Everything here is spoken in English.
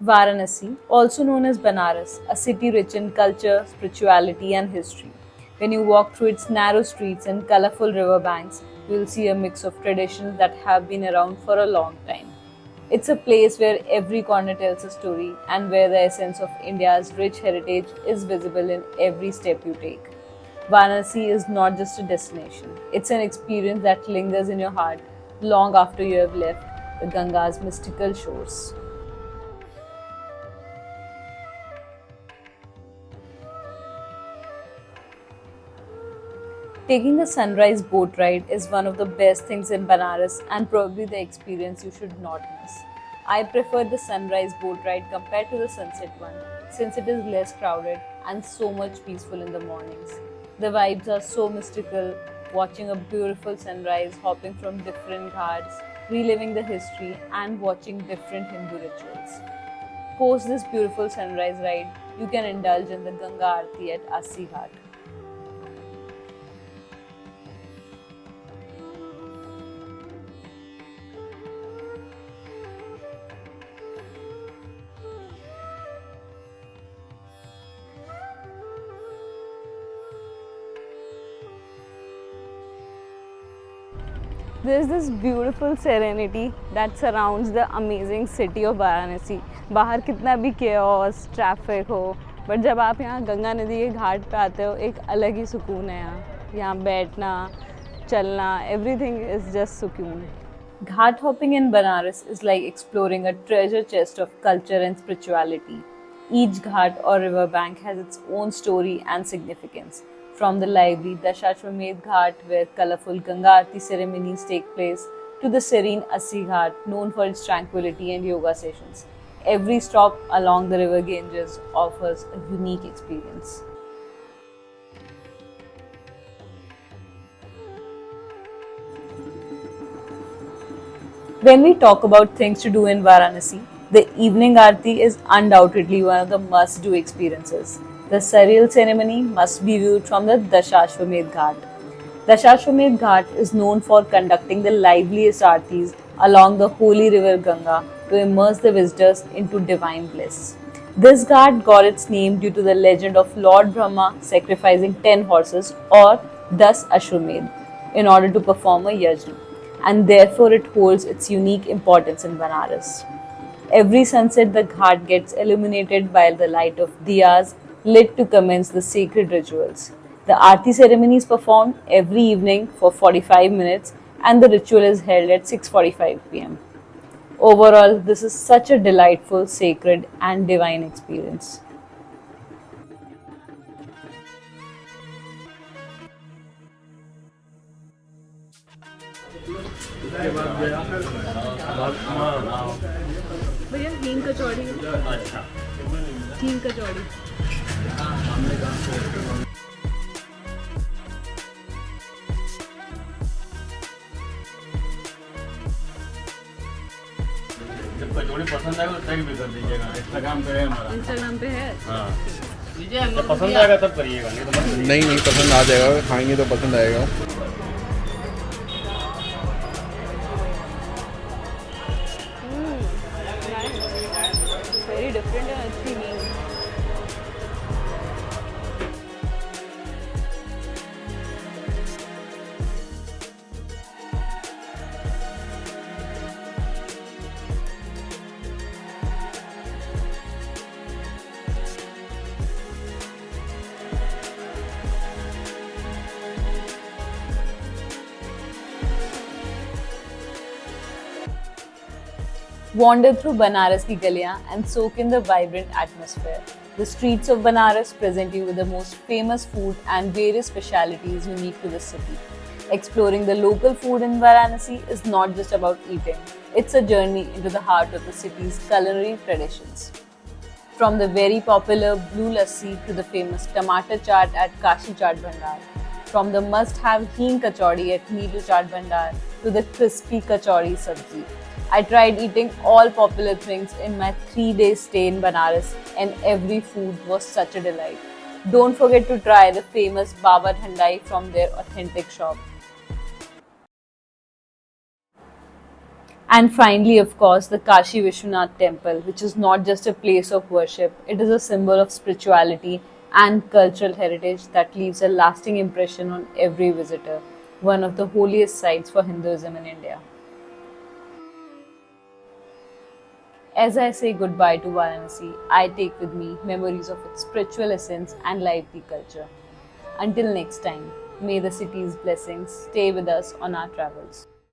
Varanasi, also known as Banaras, a city rich in culture, spirituality, and history. When you walk through its narrow streets and colorful riverbanks, you will see a mix of traditions that have been around for a long time. It's a place where every corner tells a story and where the essence of India's rich heritage is visible in every step you take. Varanasi is not just a destination, it's an experience that lingers in your heart long after you have left the Ganga's mystical shores. Taking a sunrise boat ride is one of the best things in Banaras and probably the experience you should not miss. I prefer the sunrise boat ride compared to the sunset one since it is less crowded and so much peaceful in the mornings. The vibes are so mystical, watching a beautiful sunrise, hopping from different ghats, reliving the history, and watching different Hindu rituals. Post this beautiful sunrise ride, you can indulge in the Ganga Aarti at Assi Ghat. There's this beautiful serenity that surrounds the amazing city of Varanasi. बाहर कितना भी chaos, traffic हो, but जब आप यहाँ गंगा नदी के घाट पे आते हो एक अलग ही सुकून है यहाँ बैठना, चलना, everything is just सुकून. Ghat hopping in Banaras is like exploring a treasure chest of culture and spirituality. Each ghat or riverbank has its own story and significance. From the lively Dashashwamedh Ghat, where colorful Ganga Aarti ceremonies take place, to the serene Assi Ghat, known for its tranquility and yoga sessions. Every stop along the river Ganges offers a unique experience. When we talk about things to do in Varanasi, the evening Aarti is undoubtedly one of the must do experiences. The surreal ceremony must be viewed from the Dashashwamedh Ghat. Dashashwamedh Ghat is known for conducting the liveliest aartis along the holy river Ganga to immerse the visitors into divine bliss. This ghat got its name due to the legend of Lord Brahma sacrificing 10 horses or 10 Ashwamedh in order to perform a yajna, and therefore it holds its unique importance in Banaras. Every sunset, the ghat gets illuminated by the light of diyas lit to commence the sacred rituals. The Aarti ceremony is performed every evening for 45 minutes and the ritual is held at 6:45 pm. Overall, this is such a delightful, sacred, and divine experience. भैया हींग कचौड़ी हींग कचौड़ी जब कचौड़ी पसंद आएगा तो tag भी कर दीजिएगा, इंस्टाग्राम पे है हमारा. इंस्टाग्राम पे है. हाँ, जब पसंद आएगा तब करिएगा, नहीं तो मत करिए. नहीं नहीं पसंद आ जाएगा, खाएंगे तो पसंद आएगा. Very different and अच्छी हींग. Wander through Banaras ki galiyan and soak in the vibrant atmosphere. The streets of Banaras present you with the most famous food and various specialities unique to the city. Exploring the local food in Varanasi is not just about eating, it's a journey into the heart of the city's culinary traditions. From the very popular Blue Lassi to the famous Tomato Chaat at Kashi Chaat Bhandar, from the must-have Heen Kachori at Needu Chaat Bhandar to the crispy Kachori Sabzi. I tried eating all popular things in my 3-day stay in Banaras and every food was such a delight. Don't forget to try the famous Baba Thandai from their authentic shop. And finally, of course, the Kashi Vishwanath temple, which is not just a place of worship, it is a symbol of spirituality and cultural heritage that leaves a lasting impression on every visitor, one of the holiest sites for Hinduism in India. As I say goodbye to Varanasi, I take with me memories of its spiritual essence and lively culture. Until next time, may the city's blessings stay with us on our travels.